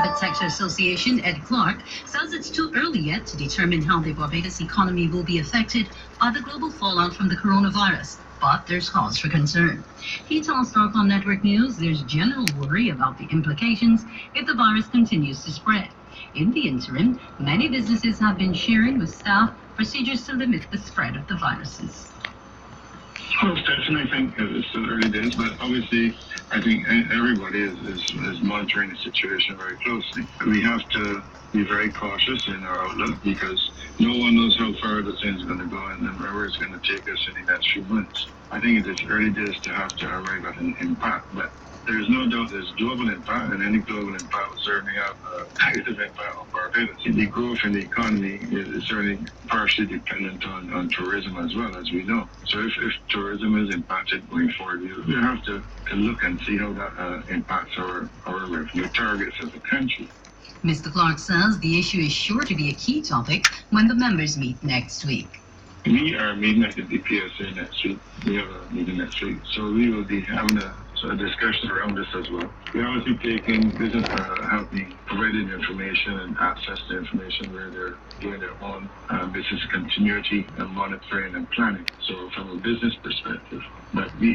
Private Sector Association, Ed Clark, says it's too early yet to determine how the Barbados economy will be affected by the global fallout from the coronavirus. But there's cause for concern. He tells Starcom Network News there's general worry about the implications if the virus continues to spread. In the interim, many businesses have been sharing with staff procedures to limit the spread of the viruses. Most definitely, I think it's still early days, but obviously, I think everybody is monitoring the situation very closely. We have to be very cautious in our outlook because no one knows how far the thing is going to go and where it's going to take us in the next few months. I think it is early days to have to arrive at an impact, but there is no doubt there's global impact, and any global impact will certainly have a negative impact on Barbados. The growth in the economy is certainly partially dependent on tourism as well, as we know. So if tourism is impacted going forward, we have to look and see how that impacts our revenue targets as a country. Mr. Clark says the issue is sure to be a key topic when the members meet next week. We are meeting at the DPSA next week. We have a meeting next week. So we will be having a discussion around this as well. We obviously taking business helping providing information and access to information where they're doing their own business continuity and monitoring and planning. So from a business perspective, but we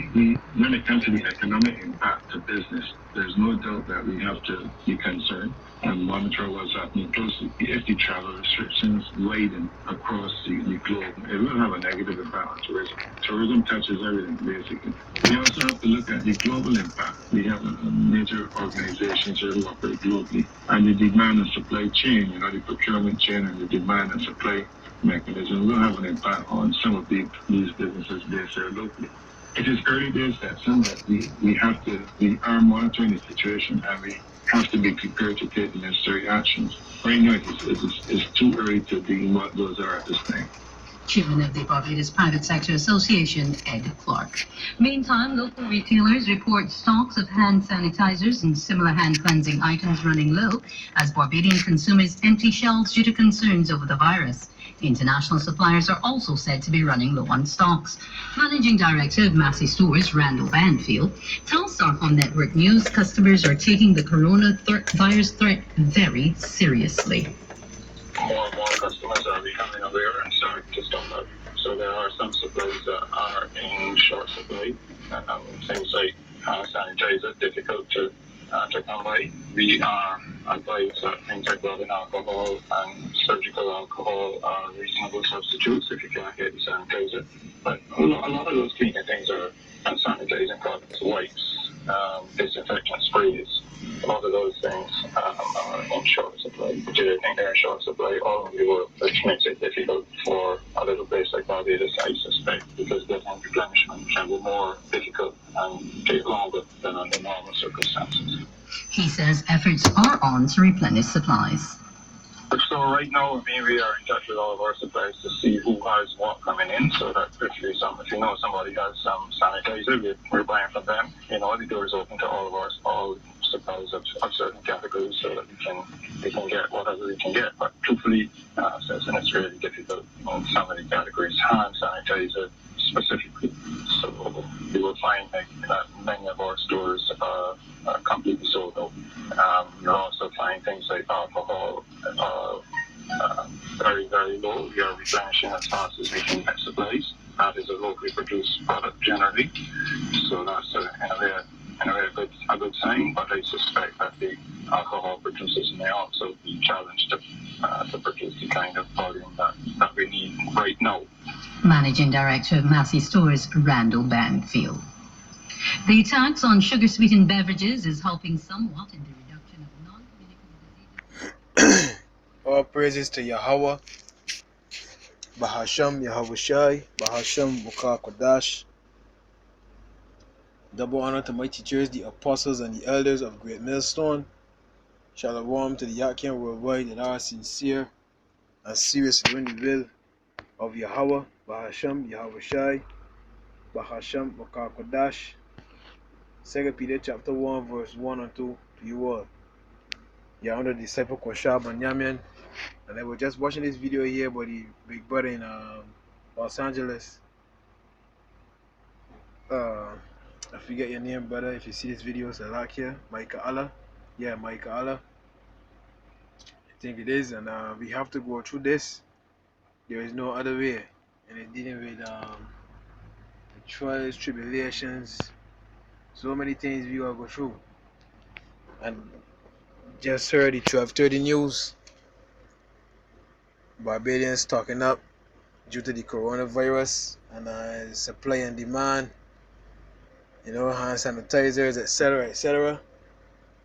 when it comes to the economic impact to business, there's no doubt that we have to be concerned and monitor what's happening closely. If the travel restrictions widen across the globe, it will have a negative impact on tourism. Tourism touches everything, basically. We also have to look at the global impact. We have major organizations who operate globally, and the demand and supply chain, the procurement chain and the demand and supply mechanism will have an impact on some of these businesses based there locally. It is early days that we are monitoring the situation and we have to be prepared to take the necessary actions. Right now, it's too early to deem what those are at this time. Chairman of the Barbados Private Sector Association, Ed Clark. Meantime, local retailers report stocks of hand sanitizers and similar hand cleansing items running low as Barbadian consumers empty shelves due to concerns over the virus. International suppliers are also said to be running low on stocks. Managing Director of Massey Stores, Randall Banfield, tells Starcom Network News customers are taking the coronavirus threat very seriously. More and more customers are becoming aware and starting to stock up. So there are some supplies that are in short supply. Things like sanitizer, difficult to come by. We are advised that things like rubbing alcohol and surgical alcohol are reasonable substitutes if you can't get the sanitizer. But a lot of those cleaning things are and sanitizing products, wipes, disinfectant sprays. A lot of those things are in short supply. But I think they're in short supply all over the world, which makes it difficult for a little place like Barbados, I suspect, because getting replenishment can be more difficult and take longer than under normal circumstances. He says efforts are on to replenish supplies. So right now, we are in touch with all of our suppliers to see who has what coming in, so that if you know somebody has some sanitizer, we're buying from them. The door is open to all suppliers of certain categories, so that we can get whatever we can get. But truthfully, since it's really difficult on some of the categories, hand sanitizer specifically. So you will find that many of our stores are completely sold out. You'll also find things like alcohol very, very low. We are replenishing as fast as we can get supplies. That is a locally produced product generally. So that's in a way a good sign, but I suspect that the alcohol producers may also be challenged to produce the kind of volume that we need right now. Managing Director of Massey Stores, Randall Banfield. The tax on sugar-sweetened beverages is helping somewhat in the reduction of non-communicable diseases. All praises to Yahweh, Bahasham Yahweh Shai, Bahasham Bukar Kodash. Double honor to my teachers, the apostles and the elders of Great Millstone. Shalom to the Yakin worldwide that are sincere and serious in the will of Yahweh, Bahasham Yahweh Shai, Bahasham Bukar Kodash. 2 Peter chapter 1 verse 1 and 2 to you all. You're under disciple Koshab and Yamin, and I was just watching this video here by the big brother in Los Angeles. I forget your name, brother. If you see this video, it's a like here, Micah Allah. Yeah, Micah Allah. think it is, and we have to go through this. There is no other way. And it's dealing with the trials, tribulations, so many things we gotta go through. And just heard the 12:30 news. Barbadians stocking up due to the coronavirus and supply and demand. You know, hand sanitizers, etc., etc.,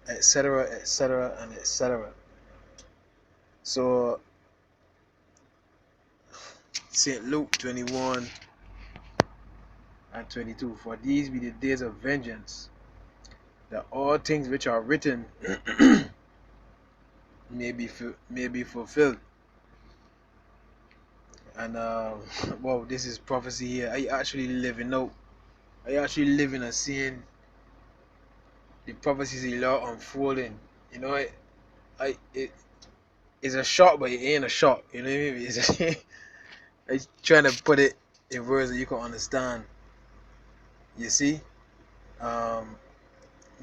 etc., etc., and etc. So, St. Luke 21 and 22. For these be the days of vengeance, that all things which are written may be fulfilled. And wow, this is prophecy here. I actually living out. I actually living and seeing the prophecies of the Lord unfolding. You know, it's a shock, but it ain't a shock. You know what I mean? It's trying to put it in words that you can understand. You see, the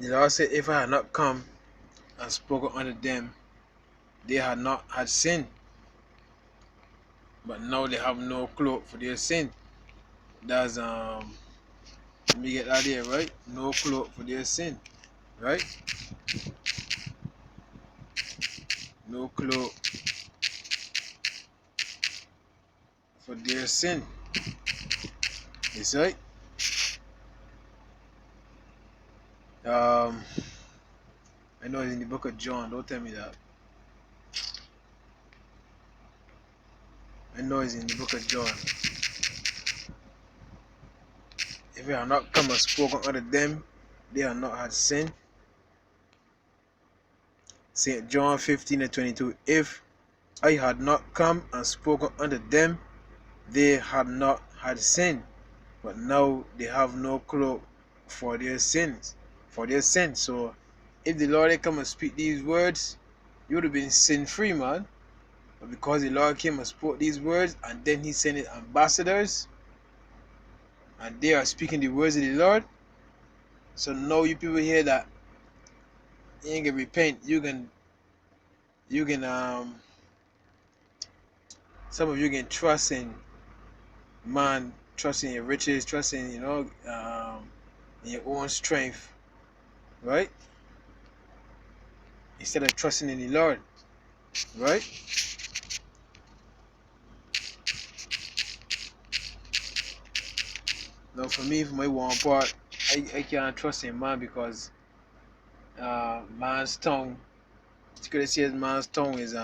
Lord said, "If I had not come and spoken unto them, they had not had sin. But now they have no cloak for their sin." That's let me get that here, right? No cloak for their sin, right? No cloak for their sin. It's right. I know it's in the book of John. Don't tell me that. I know it's in the book of John. If I have not come and spoken unto them, they have not had sin. St. John 15 and 22. If I had not come and spoken unto them, they had not had sin. But now they have no cloak for their sins. So if the Lord had come and speak these words, you would have been sin-free, man. But because the Lord came and spoke these words, and then he sent his ambassadors, and they are speaking the words of the Lord. So now you people hear that you ain't gonna repent. You can some of you can trust in man, trust in your riches, trust in in your own strength, right? Instead of trusting in the Lord, right? Now for me, for my one part, I can't trust in man because man's tongue, Scripture says man's tongue is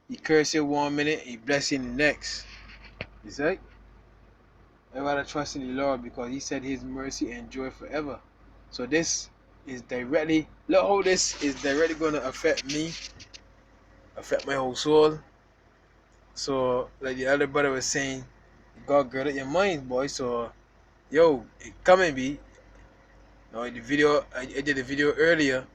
he curse you 1 minute, he bless you in the next. You see? I rather trust in the Lord because he said his mercy endure forever. So this is directly, look how this is directly going to affect me, affect my whole soul. So like the other brother was saying, God gird up your mind, boy. So yo, it come and be. Now the video I did a video earlier.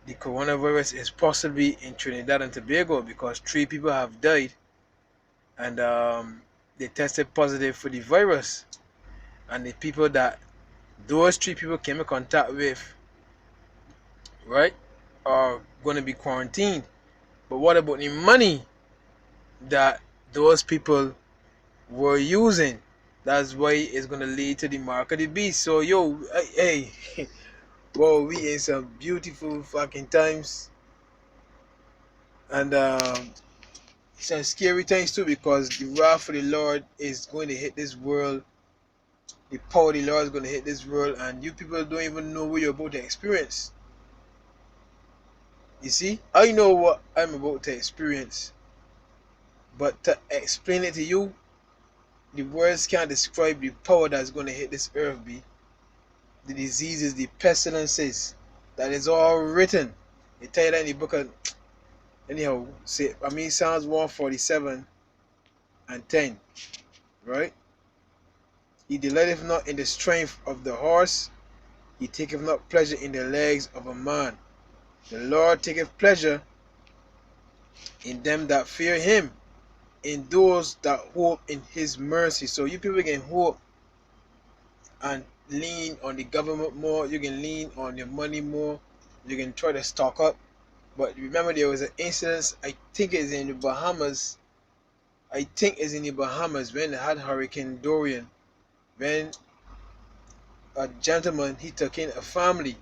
The coronavirus is possibly in Trinidad and Tobago because 3 people have died, and they tested positive for the virus. And the people that those 3 people came in contact with, right, are going to be quarantined. But what about the money that those people were using? That's why it's going to lead to the mark of the beast. So yo, hey, whoa, we in some beautiful fucking times, and some scary times too, because the wrath of the Lord is going to hit this world. The power of the Lord is going to hit this world, and you people don't even know what you're about to experience. You see, I know what I'm about to experience, but to explain it to you, the words can't describe the power that's going to hit this earth. The diseases, the pestilences, that is all written. They tell you that in the book of, anyhow, Psalms 147 and 10, right? He delighteth not in the strength of the horse, he taketh not pleasure in the legs of a man. The Lord taketh pleasure in them that fear him, in those that hope in his mercy. So you people can hope and lean on the government more, you can lean on your money more, you can try to stock up But remember, there was an incident, I think it's in the Bahamas. I think it's in the Bahamas when they had Hurricane Dorian. When a gentleman, he took in a family,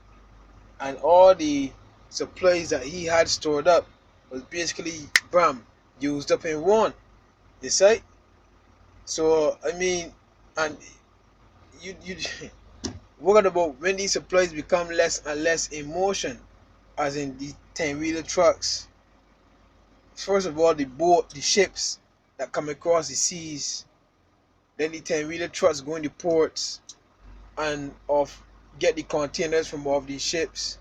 and all the supplies that he had stored up was basically used up in one. You see? So I mean, and you what about when these supplies become less and less in motion, as in the 10-wheeler trucks? First of all, the ships that come across the seas, then the 10-wheeler trucks go in the ports and get the containers from off these ships,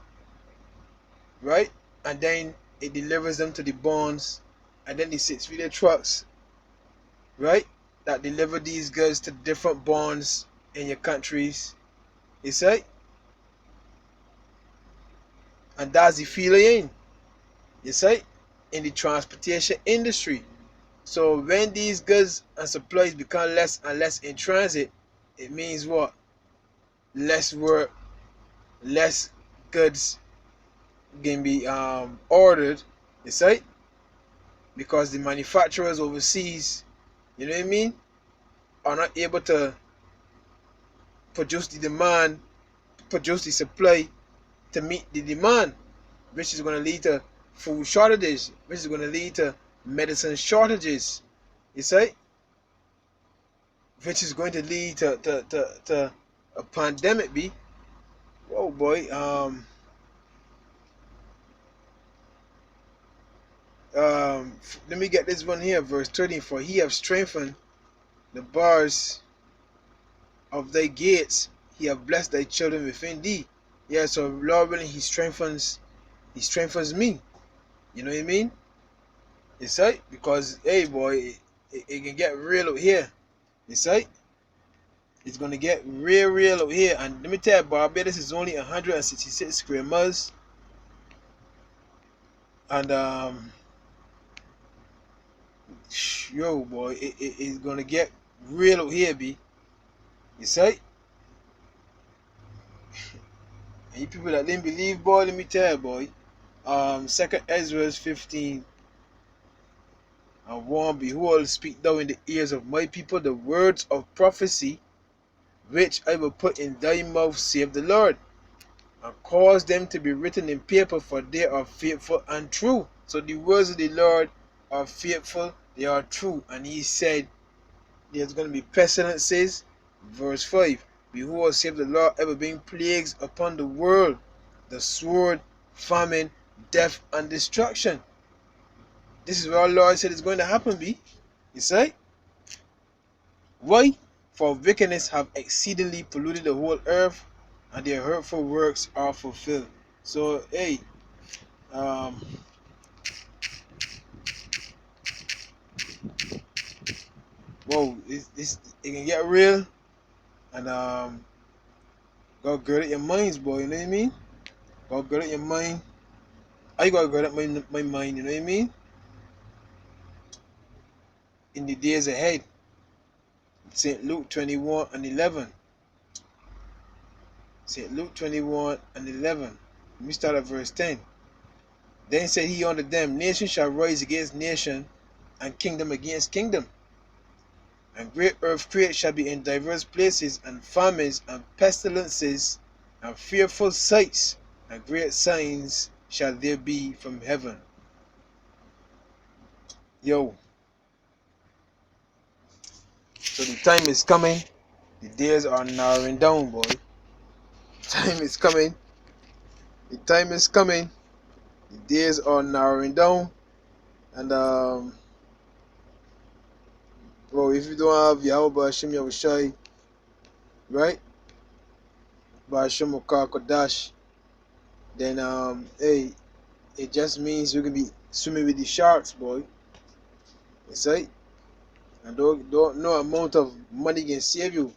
right? And then it delivers them to the bonds, and then the 6-wheeler trucks, right, that deliver these goods to different bonds in your countries. You see? And that's the feeling, you see, in the transportation industry. So when these goods and supplies become less and less in transit, it means what? Less work, less goods can be ordered, you see, because the manufacturers overseas, you know what I mean, are not able to produce the demand, produce the supply to meet the demand, which is going to lead to food shortages, which is going to lead to medicine shortages, you see, which is going to lead to a pandemic. Whoa boy, let me get this one here, verse 13. For he have strengthened the bars of thy gates, he have blessed thy children within thee. Yeah, so Lord willing, he strengthens me. You know what I mean? You see? Because hey boy, it can get real out here. You see? It's gonna get real out here. And let me tell you, Barbados is only 166 square miles. And yo boy, it's gonna get real out here, B. You see? And you people that didn't believe, boy, let me tell you, boy. 2 Ezra 15 and 1. Behold, speak thou in the ears of my people the words of prophecy, which I will put in thy mouth, saith the Lord, and cause them to be written in paper, for they are faithful and true. So the words of the Lord are faithful, they are true. And he said there's going to be pestilences. Verse 5. Behold, saith the Lord, I will bring plagues upon the world, the sword, famine, death, and destruction. This is what our Lord said is going to happen, B. You see? Why? For wickedness have exceedingly polluted the whole earth, and their hurtful works are fulfilled. So, hey, whoa, it can get real, and gotta gird up your minds, boy. You know what I mean? Gotta gird up your mind. I gotta gird up my mind. You know what I mean? In the days ahead. St. Luke 21 and 11. St. Luke 21 and 11. Let me start at verse 10. Then said he unto them, nation shall rise against nation, and kingdom against kingdom. And great earthquakes shall be in diverse places, and famines, and pestilences, and fearful sights, and great signs shall there be from heaven. Yo. So the time is coming. The days are narrowing down, boy. Time is coming. The time is coming. The days are narrowing down. And bro, if you don't have Yahweh Hashem Yahushai, right? Hashem Kodash, then hey, it just means you can be swimming with the sharks, boy. You see? And don't no amount of money can save you.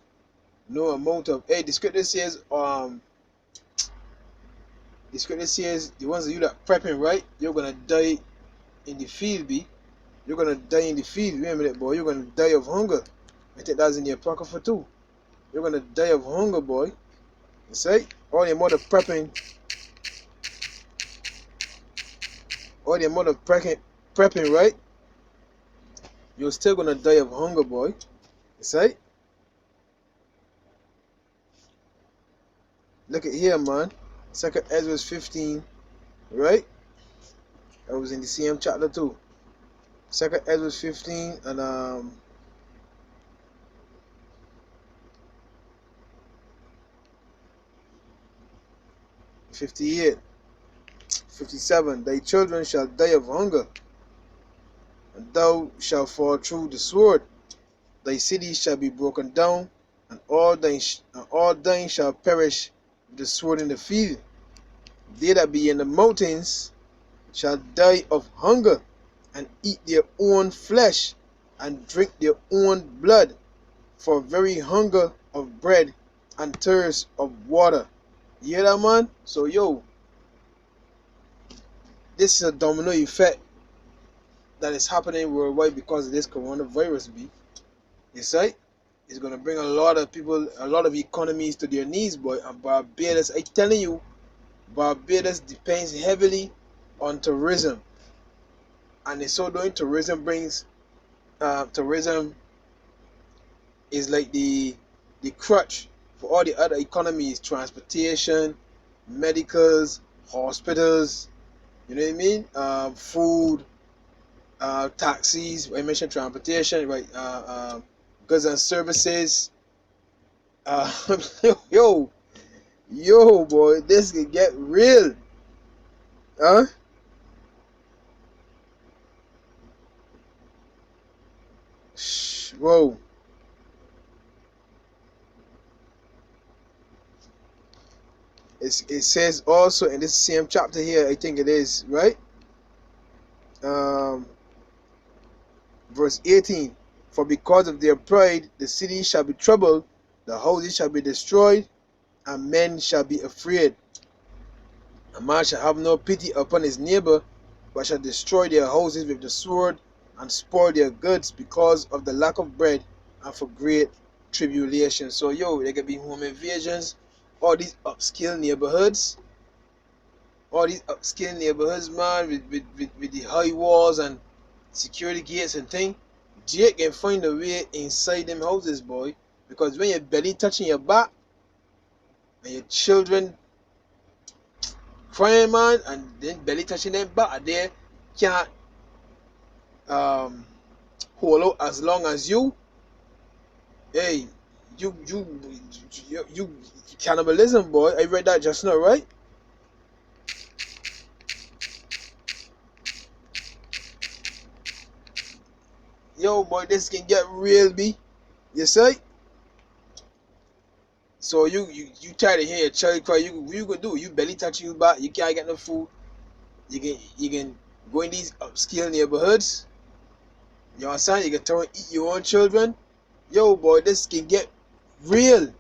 No amount of the scripture says the ones that you that prepping, right? You're gonna die in the field, B. You're gonna die in the field. Wait a minute, boy. You're gonna die of hunger. I think that's in your pocket for two. You're gonna die of hunger, boy. You see? All your mother prepping. all the amount of prepping, right? You're still gonna die of hunger, boy. You see? Look at here, man. 2nd Ezra 15, right? I was in the same chapter too. 2nd Ezra 15 and 58, 57. Thy children shall die of hunger, and thou shalt fall through the sword. Thy cities shall be broken down, and all thine shall perish with the sword in the field. They that be in the mountains shall die of hunger, and eat their own flesh, and drink their own blood, for very hunger of bread and thirst of water. You hear that, man? So, yo, this is a domino effect that is happening worldwide because of this coronavirus, B. You see? It's going to bring a lot of people, a lot of economies to their knees, boy. And Barbados, I'm telling you, Barbados depends heavily on tourism. And in so doing, tourism is like the crutch for all the other economies: transportation, medicals, hospitals, you know what I mean? Food, taxis. I mentioned transportation, right? Goods and services. Yo, boy, this can get real, huh? Whoa. It says also in this same chapter here, I think it is, right? Verse 18. For because of their pride, the city shall be troubled, the houses shall be destroyed, and men shall be afraid. A man shall have no pity upon his neighbor, but shall destroy their houses with the sword, and spoil their goods because of the lack of bread, and for great tribulation. So, yo, there can be home invasions. All these upscale neighborhoods, man, with the high walls and security gates and thing. Jake can find a way inside them houses, boy. Because when your belly touching your back and your children crying, man, and then belly touching their back, they can't hold out as long as you. Hey, you cannibalism, boy. I read that just now, right? Yo, boy, this can get real, B. You see? So you try to hear your child cry. What you gonna do? You belly touching you back. You can't get no food. You can go in these upscale neighborhoods. You understand? You can turn and eat your own children. Yo, boy, this can get real.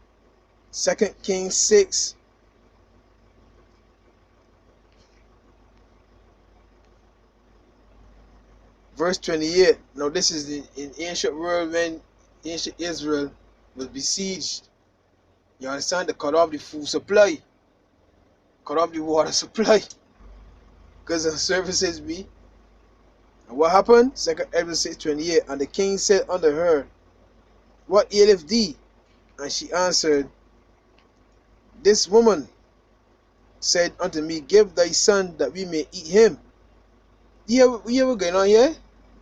2 Kings 6. Verse 28. Now this is in ancient world when ancient Israel was besieged. You understand? They cut off the food supply. Cut off the water supply. Because of services be. And what happened? 2 Ezra 6:28. And the king said unto her, What aileth thee? And she answered, This woman said unto me, Give thy son that we may eat him. You hear what going on here?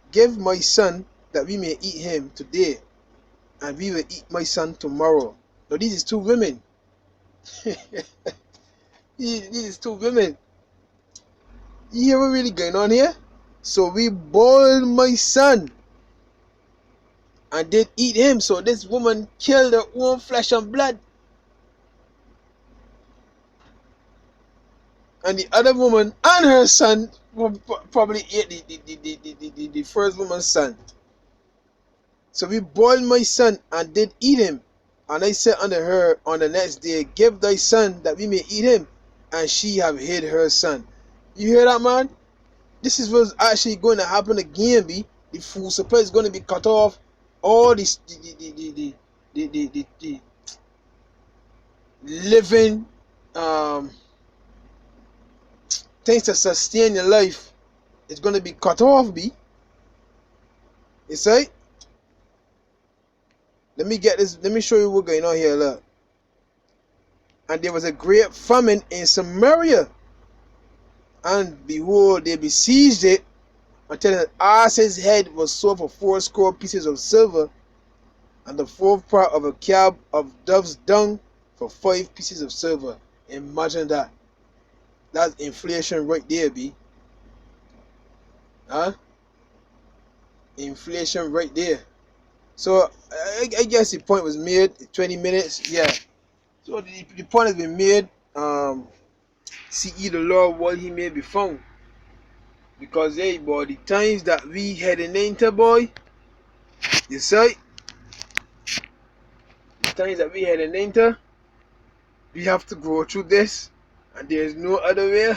Give my son that we may eat him today, and we will eat my son tomorrow. Now these is two women. These is two women. You hear what really going on here? So we boiled my son and did eat him. So this woman killed her own flesh and blood. And the other woman and her son probably ate the first woman's son. So we boiled my son and did eat him. And I said unto her on the next day, Give thy son that we may eat him. And she have hid her son. You hear that, man? This is what's actually going to happen again, B. The food supply is going to be cut off. All this, the living things to sustain your life it's gonna be cut off, B. You see? Let me show you what's going on here, look. And there was a great famine in Samaria, and behold, they besieged it until an ass's head was sold for 80 pieces of silver, and the fourth part of a cab of dove's dung for 5 pieces of silver. Imagine that. That's inflation right there, B. Huh? Inflation right there. So I guess the point was made. 20 minutes, yeah. So the point has been made. See ye the Lord while he may be found. Because hey boy, the times that we heading into, boy, you see, the times that we heading into, we have to go through this, and there's no other way.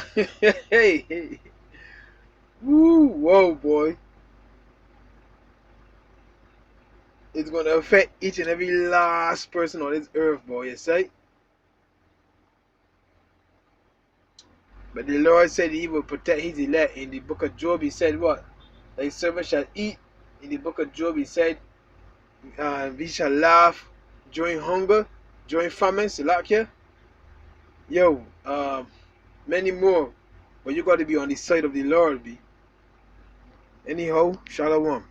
Hey. Woo, whoa, boy. It's gonna affect each and every last person on this earth, boy, you see. But the Lord said he will protect his elect. In the book of Job, he said what? Thy servant shall eat. In the book of Job, he said, we shall laugh during hunger, during famine, Salakia. Yo, many more. But you got to be on the side of the Lord, B. Anyhow, Shalom.